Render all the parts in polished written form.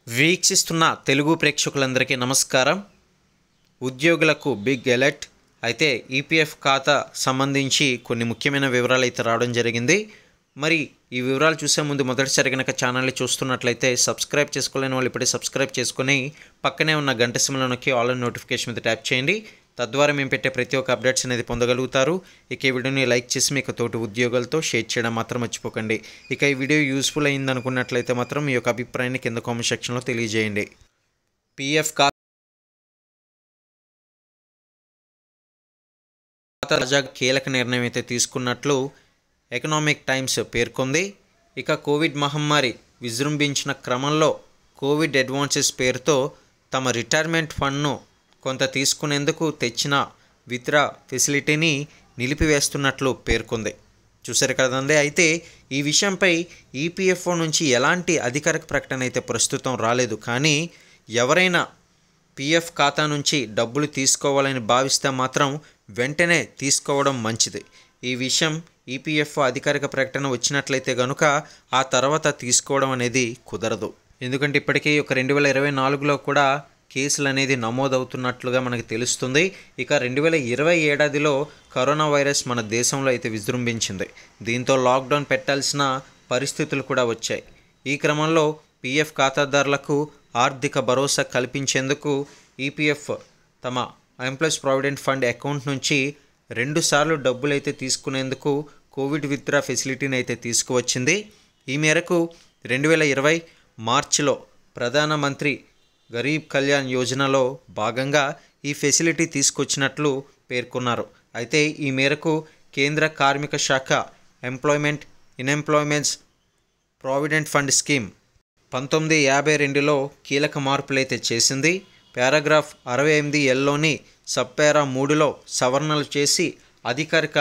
వీక్షిస్తున్న తెలుగు ప్రేక్షకులందరికీ నమస్కారం. ఉద్యోగులకు బిగ్ అలర్ట్. అయితే ఈపీఎఫ్ ఖాతా సంబంధించి కొన్ని ముఖ్యమైన వివరాలు అయితే రావడం జరిగింది. మరి ఈ వివరాలు చూసే ముందు మొదటిసారి కనుక ఛానల్ని చూస్తున్నట్లయితే సబ్స్క్రైబ్ చేసుకోలేని వాళ్ళు ఇప్పుడే సబ్స్క్రైబ్ చేసుకొని పక్కనే ఉన్న గంట సింబల్ నొక్కి ఆల్ అండ్ నోటిఫికేషన్ మీద ట్యాప్ చేయండి. తద్వారా మేము పెట్టే ప్రతి ఒక్క అప్డేట్స్ అనేది పొందగలుగుతారు. ఇక ఈ వీడియోని లైక్ చేసి మీకు తోటి ఉద్యోగులతో షేర్ చేయడం మాత్రం మర్చిపోకండి. ఇక ఈ వీడియో యూస్ఫుల్ అయింది అనుకున్నట్లయితే మాత్రం మీ యొక్క అభిప్రాయాన్ని కింద కామెంట్ సెక్షన్లో తెలియజేయండి. పీఎఫ్ ఖాతా తాజాగా కీలక నిర్ణయం అయితే తీసుకున్నట్లు ఎకనామిక్ టైమ్స్ పేర్కొంది. ఇక కోవిడ్ మహమ్మారి విజృంభించిన క్రమంలో కోవిడ్ అడ్వాన్సెస్ పేరుతో తమ రిటైర్మెంట్ ఫండ్ను కొంత తీసుకునేందుకు తెచ్చిన విత్డ్రా ఫెసిలిటీని నిలిపివేస్తున్నట్లు పేర్కొంది. చూసారు కదండి. అయితే ఈ విషయంపై ఈపీఎఫ్ఓ నుంచి ఎలాంటి అధికారిక ప్రకటన అయితే ప్రస్తుతం రాలేదు. కానీ ఎవరైనా పీఎఫ్ ఖాతా నుంచి డబ్బులు తీసుకోవాలని భావిస్తే మాత్రం వెంటనే తీసుకోవడం మంచిది. ఈ విషయం ఈపీఎఫ్ఓ అధికారిక ప్రకటన వచ్చినట్లయితే కనుక ఆ తర్వాత తీసుకోవడం అనేది కుదరదు. ఎందుకంటే ఇప్పటికీ ఒక 2024లో కూడా కేసులు అనేది నమోదవుతున్నట్లుగా మనకు తెలుస్తుంది. ఇక 2020 ఏడాదిలో కరోనా వైరస్ మన దేశంలో అయితే విజృంభించింది. దీంతో లాక్డౌన్ పెట్టాల్సిన పరిస్థితులు కూడా వచ్చాయి. ఈ క్రమంలో పీఎఫ్ ఖాతాదారులకు ఆర్థిక భరోసా కల్పించేందుకు ఈపీఎఫ్ తమ ఎంప్లాయీస్ ప్రావిడెంట్ ఫండ్ అకౌంట్ నుంచి 2 సార్లు డబ్బులు అయితే తీసుకునేందుకు కోవిడ్ విత్డ్రా ఫెసిలిటీని అయితే తీసుకువచ్చింది. ఈ మేరకు 2020 మార్చిలో ప్రధానమంత్రి గరీబ్ కళ్యాణ్ యోజనలో భాగంగా ఈ ఫెసిలిటీ తీసుకొచ్చినట్లు పేర్కొన్నారు. అయితే ఈ మేరకు కేంద్ర కార్మిక శాఖ ఎంప్లాయ్మెంట్ ఇన్ఎంప్లాయ్మెంట్స్ ప్రావిడెంట్ ఫండ్ స్కీమ్ 1952లో కీలక మార్పులైతే చేసింది. పారాగ్రాఫ్ 68Lలోని సబ్పారా 3లో సవరణలు చేసి అధికారిక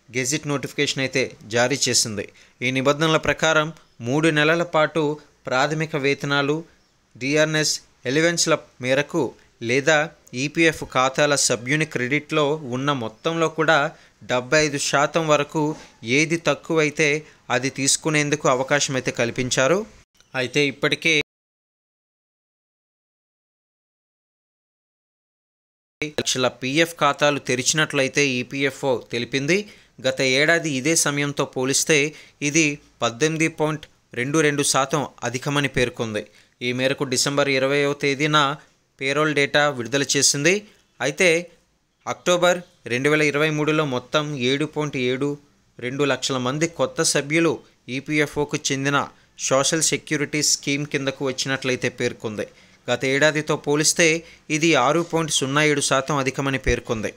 గెజిట్ నోటిఫికేషన్ అయితే జారీ చేసింది. ఈ నిబంధనల ప్రకారం 3 నెలల పాటు ప్రాథమిక వేతనాలు డిఆర్ఎస్ ఎలివెన్స్ల మేరకు లేదా ఈపీఎఫ్ ఖాతాల సభ్యుని క్రెడిట్లో ఉన్న మొత్తంలో కూడా 75% వరకు ఏది తక్కువైతే అది తీసుకునేందుకు అవకాశం అయితే కల్పించారు. అయితే ఇప్పటికే లక్షల పీఎఫ్ ఖాతాలు తెరిచినట్లయితే ఈపీఎఫ్ఓ తెలిపింది. గత ఏడాది ఇదే సమయంతో పోలిస్తే ఇది 18.22% అధికమని పేర్కొంది. ఈ మేరకు డిసెంబర్ 20వ తేదీన పేరోల్ డేటా విడుదల చేసింది. అయితే అక్టోబర్ 2023లో మొత్తం 7.72 లక్షల మంది కొత్త సభ్యులు ఈపీఎఫ్ఓకు చెందిన సోషల్ సెక్యూరిటీ స్కీమ్ కిందకు వచ్చినట్లయితే పేర్కొంది. గత ఏడాదితో పోలిస్తే ఇది 6.07% అధికమని పేర్కొంది.